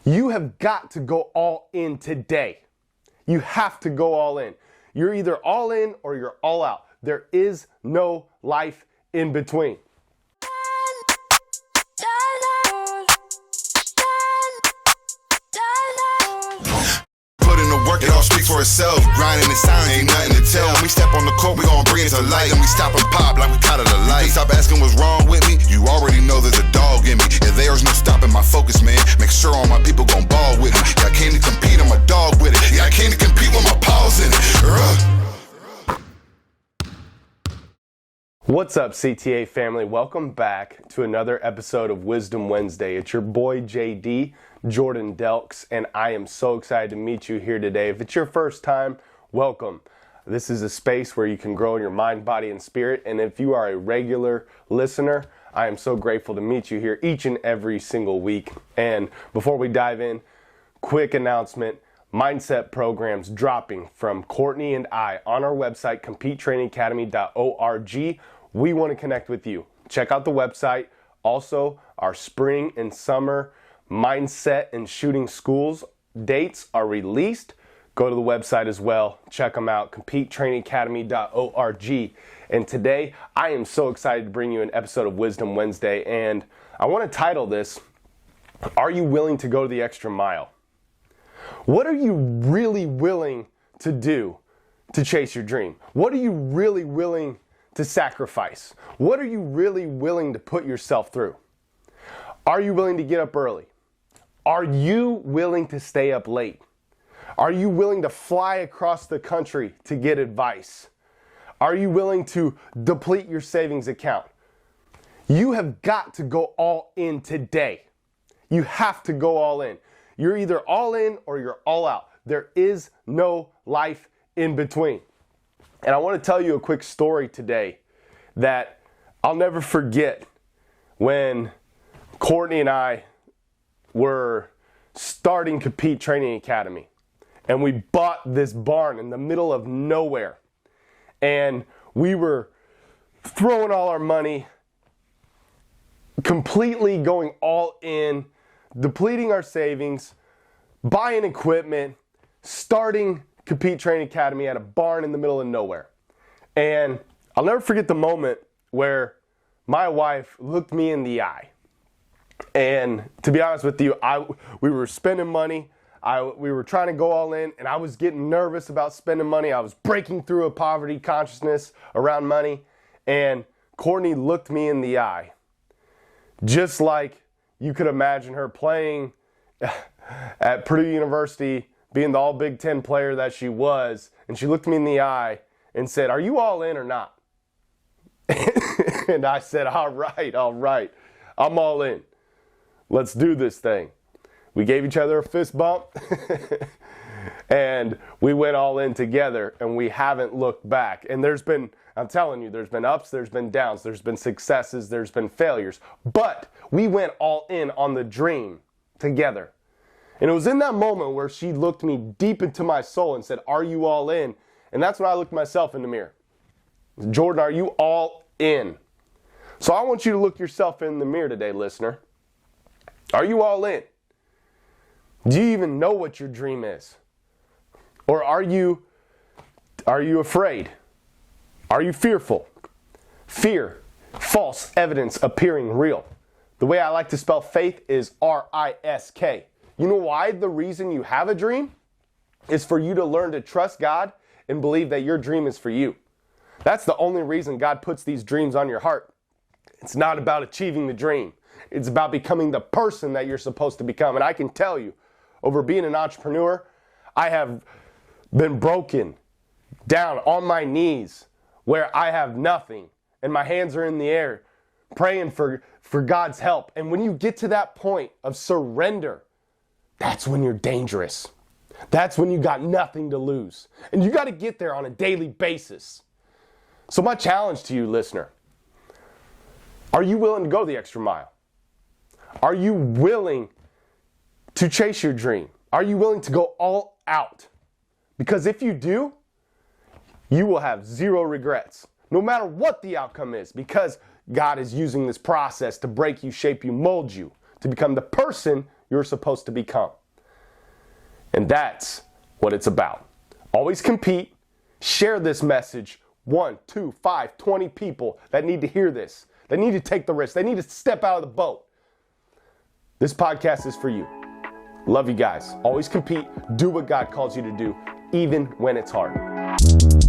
You have got to go all in today. You have to go all in. You're either all in or you're all out. There is no life in between. It all speaks for itself. Grinding in silence, ain't nothing to tell. When we step on the court, we gon' bring it to light. And we stop and pop like we caught it a light. Stop asking what's wrong with me. You already know there's a dog in me. If there's no stopping my focus, man, make sure all my people gon' ball with me. Yeah, I came to compete, I'm a dog with it. Yeah, I came to compete with my paws in it. What's up, CTA family? Welcome back to another episode of Wisdom Wednesday. It's your boy JD, Jordan Delks, and I am so excited to meet you here today. If it's your first time, welcome. This is a space where you can grow in your mind, body, and spirit, and if you are a regular listener, I am so grateful to meet you here each and every single week. And before we dive in, quick announcement. Mindset programs dropping from Courtney and I on our website, competetrainingacademy.org. We want to connect with you. Check out the website. Also, our spring and summer mindset and shooting schools dates are released. Go to the website as well. Check them out, competetrainingacademy.org. And today, I am so excited to bring you an episode of Wisdom Wednesday. And I want to title this, Are You Willing to Go the Extra Mile? What are you really willing to do to chase your dream? What are you really willing to sacrifice? What are you really willing to put yourself through? Are you willing to get up early? Are you willing to stay up late? Are you willing to fly across the country to get advice? Are you willing to deplete your savings account? You have got to go all in today. You have to go all in. You're either all in or you're all out. There is no life in between. And I want to tell you a quick story today that I'll never forget. When Courtney and I were starting Compete Training Academy, and we bought this barn in the middle of nowhere, and we were throwing all our money, completely going all in, depleting our savings, buying equipment, starting Compete Training Academy at a barn in the middle of nowhere. And I'll never forget the moment where my wife looked me in the eye. And to be honest with you, we were spending money. We were trying to go all in, and I was getting nervous about spending money. I was breaking through a poverty consciousness around money. And Courtney looked me in the eye, just like you could imagine her playing at Purdue University, being the all Big Ten player that she was, and she looked me in the eye and said, "Are you all in or not?" And I said, all right, I'm all in. Let's do this thing. We gave each other a fist bump, and we went all in together, and we haven't looked back. And I'm telling you, there's been ups, there's been downs, there's been successes, there's been failures, but we went all in on the dream together. And it was in that moment where she looked me deep into my soul and said, "Are you all in?" And that's when I looked myself in the mirror. Jordan, are you all in? So I want you to look yourself in the mirror today, listener. Are you all in? Do you even know what your dream is? Or are you afraid? Are you fearful? Fear, false evidence appearing real. The way I like to spell faith is R-I-S-K. You know why the reason you have a dream is for you to learn to trust God and believe that your dream is for you. That's the only reason God puts these dreams on your heart. It's not about achieving the dream. It's about becoming the person that you're supposed to become. And I can tell you, over being an entrepreneur, I have been broken down on my knees where I have nothing and my hands are in the air praying for God's help. And when you get to that point of surrender, that's when you're dangerous. That's when you got nothing to lose. And you got to get there on a daily basis. So my challenge to you, listener, are you willing to go the extra mile? Are you willing to chase your dream? Are you willing to go all out? Because if you do, you will have zero regrets, no matter what the outcome is, because God is using this process to break you, shape you, mold you, to become the person you're supposed to become. And that's what it's about. Always compete. Share this message. 1, 2, 5, 20 people that need to hear this. They need to take the risk. They need to step out of the boat. This podcast is for you. Love you guys. Always compete. Do what God calls you to do, even when it's hard.